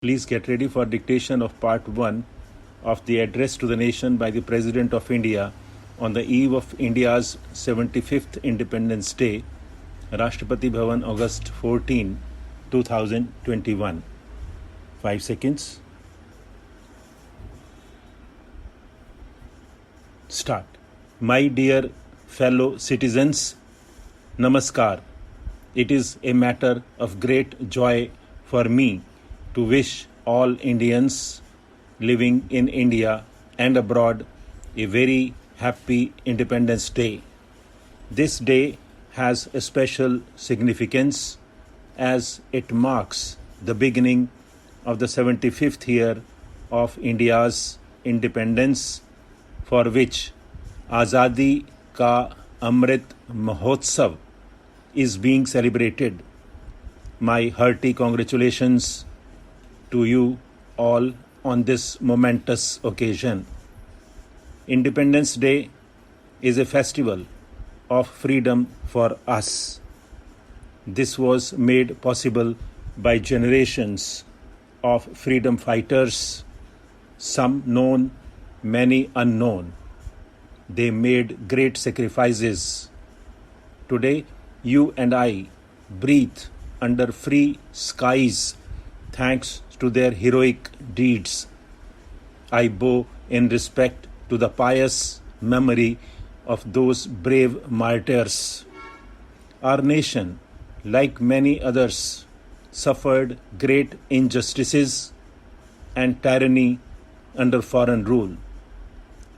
Please get ready for dictation of part 1 of the address to the nation by the President of India on the eve of India's 75th Independence Day, Rashtrapati Bhavan, August 14, 2021. 5 seconds. Start. My dear fellow citizens, Namaskar. It is a matter of great joy for me to wish all Indians living in India and abroad a very happy Independence Day. This day has a special significance as it marks the beginning of the 75th year of India's independence, for which Azadi Ka Amrit Mahotsav is being celebrated. My hearty congratulations to you all on this momentous occasion. Independence Day is a festival of freedom for us. This was made possible by generations of freedom fighters, some known, many unknown. They made great sacrifices. Today, you and I breathe under free skies thanks to their heroic deeds. I bow in respect to the pious memory of those brave martyrs. Our nation, like many others, suffered great injustices and tyranny under foreign rule.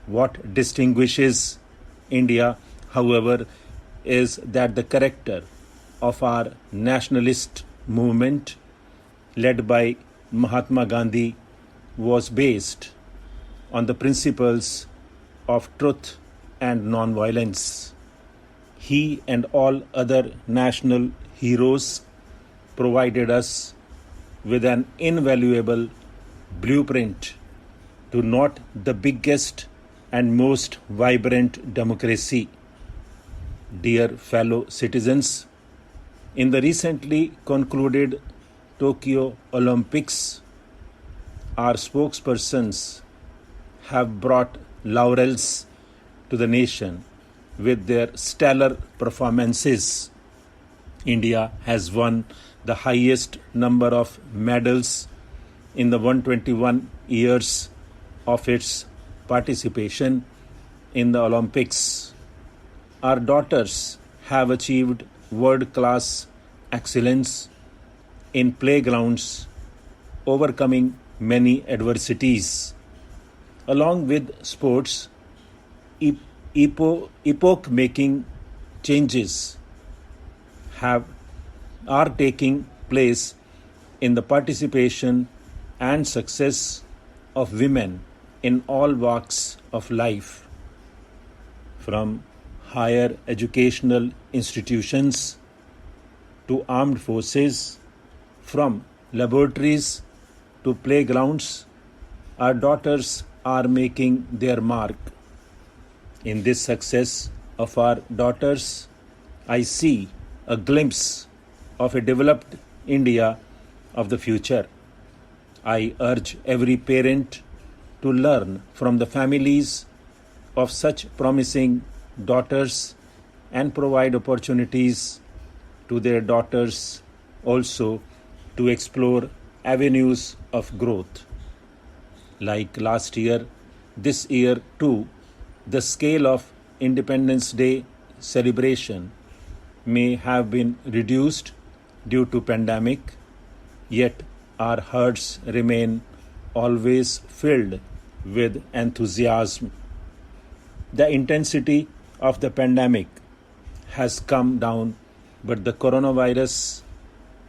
What distinguishes India, however, is that the character of our nationalist movement, led by Mahatma Gandhi, was based on the principles of truth and non-violence. He and all other national heroes provided us with an invaluable blueprint to not the biggest and most vibrant democracy. Dear fellow citizens, in the recently concluded Tokyo Olympics, our spokespersons have brought laurels to the nation with their stellar performances. India has won the highest number of medals in the 121 years of its participation in the Olympics. Our daughters have achieved world-class excellence in playgrounds, overcoming many adversities. Along with sports, epoch-making changes are taking place in the participation and success of women in all walks of life, from higher educational institutions to armed forces, from laboratories to playgrounds. Our daughters are making their mark. In this success of our daughters, I see a glimpse of a developed India of the future. I urge every parent to learn from the families of such promising daughters and provide opportunities to their daughters also to explore avenues of growth. Like last year, this year too, the scale of Independence Day celebration may have been reduced due to pandemic, yet our hearts remain always filled with enthusiasm. The intensity of the pandemic has come down, but the coronavirus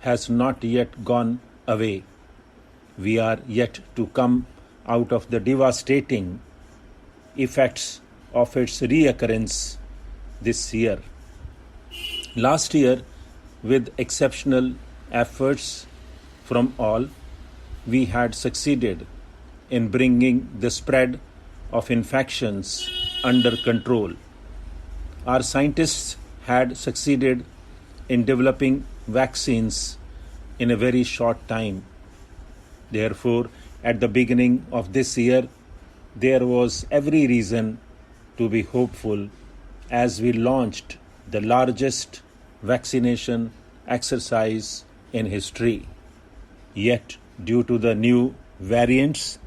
has not yet gone away. We are yet to come out of the devastating effects of its reoccurrence this year. Last year, with exceptional efforts from all, we had succeeded in bringing the spread of infections under control. Our scientists had succeeded in developing vaccines in a very short time. Therefore, at the beginning of this year, there was every reason to be hopeful as we launched the largest vaccination exercise in history. Yet, due to the new variants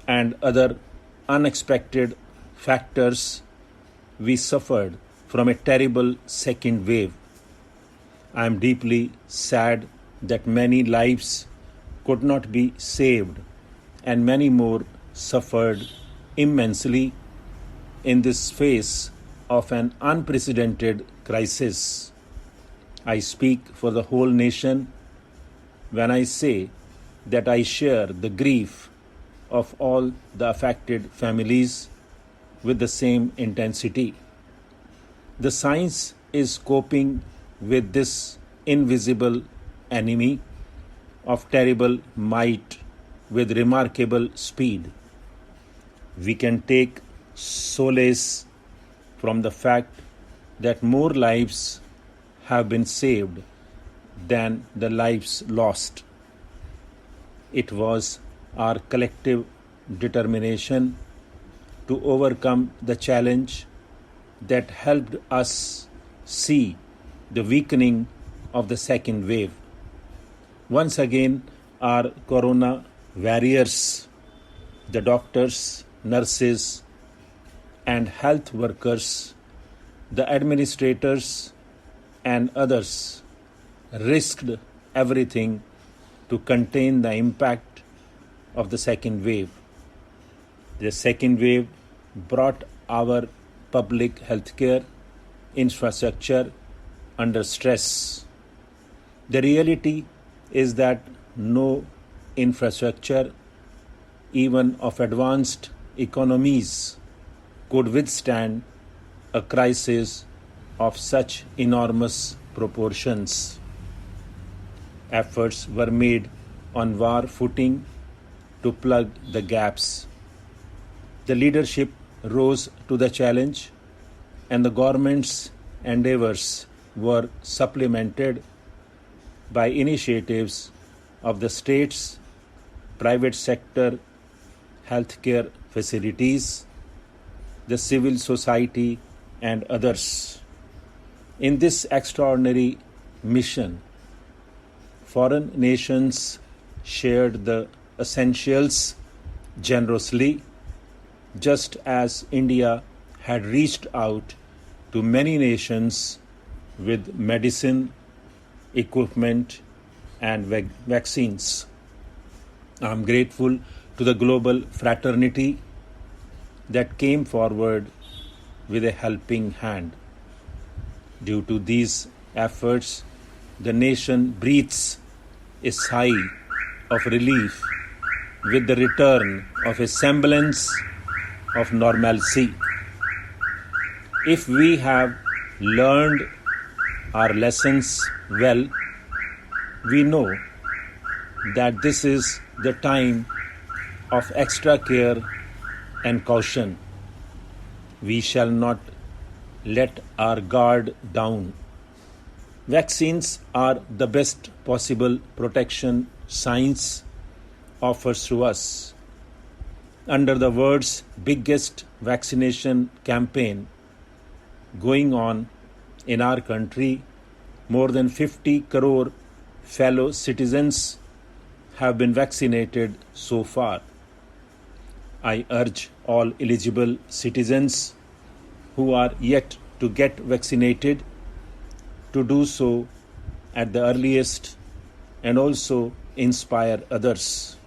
and other unexpected factors, we suffered from a terrible second wave. I am deeply sad that many lives could not be saved and many more suffered immensely in this phase of an unprecedented crisis. I speak for the whole nation when I say that I share the grief of all the affected families with the same intensity. The science is coping with this invisible enemy of terrible might with remarkable speed. We can take solace from the fact that more lives have been saved than the lives lost. It was our collective determination to overcome the challenge that helped us see the weakening of the second wave. Once again, our corona warriors, the doctors, nurses, and health workers, the administrators, and others risked everything to contain the impact of the second wave. The second wave brought our public healthcare infrastructure under stress. The reality is that no infrastructure, even of advanced economies, could withstand a crisis of such enormous proportions. Efforts were made on war footing to plug the gaps. The leadership rose to the challenge, and the government's endeavors were supplemented by initiatives of the states, private sector, healthcare facilities, the civil society, and others. In this extraordinary mission, foreign nations shared the essentials generously, just as India had reached out to many nations with medicine, equipment, and vaccines. I am grateful to the global fraternity that came forward with a helping hand. Due to these efforts, the nation breathes a sigh of relief with the return of a semblance of normalcy. If we have learned our lessons well, we know that this is the time of extra care and caution. We shall not let our guard down. Vaccines are the best possible protection science offers to us. Under the world's biggest vaccination campaign going on in our country, more than 50 crore fellow citizens have been vaccinated so far. I urge all eligible citizens who are yet to get vaccinated to do so at the earliest and also inspire others.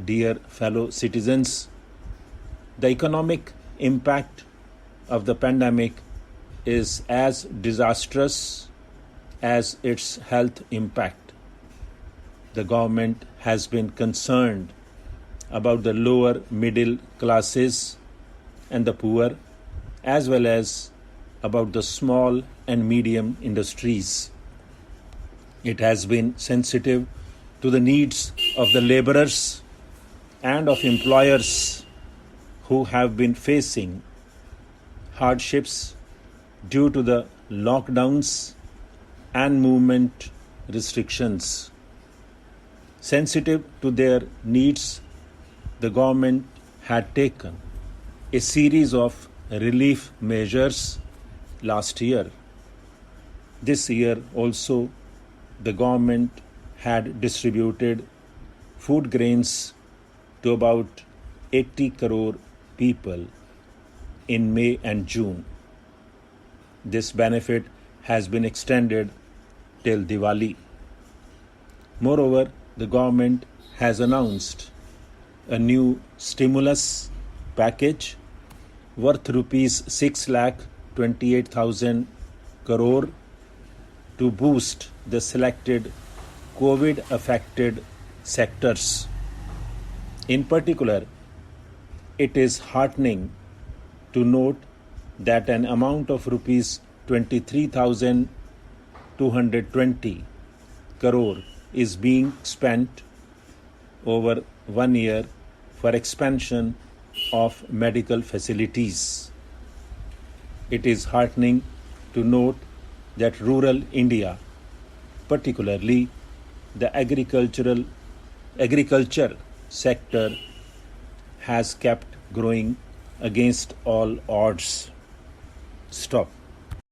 Dear fellow citizens, the economic impact of the pandemic is as disastrous as its health impact. The government has been concerned about the lower middle classes and the poor, as well as about the small and medium industries. It has been sensitive to the needs of the laborers and of employers who have been facing hardships due to the lockdowns and movement restrictions. Sensitive to their needs, the government had taken a series of relief measures last year. This year also, the government had distributed food grains to about 80 crore people in May and June. This benefit has been extended till Diwali. Moreover, the government has announced a new stimulus package worth rupees 6,28,000 crore to boost the selected COVID-affected sectors. In particular, it is heartening to note that an amount of rupees 23,220 crore is being spent over 1 year for expansion of medical facilities. It is heartening to note that rural India, particularly the agriculture sector, has kept growing against all odds. Stop.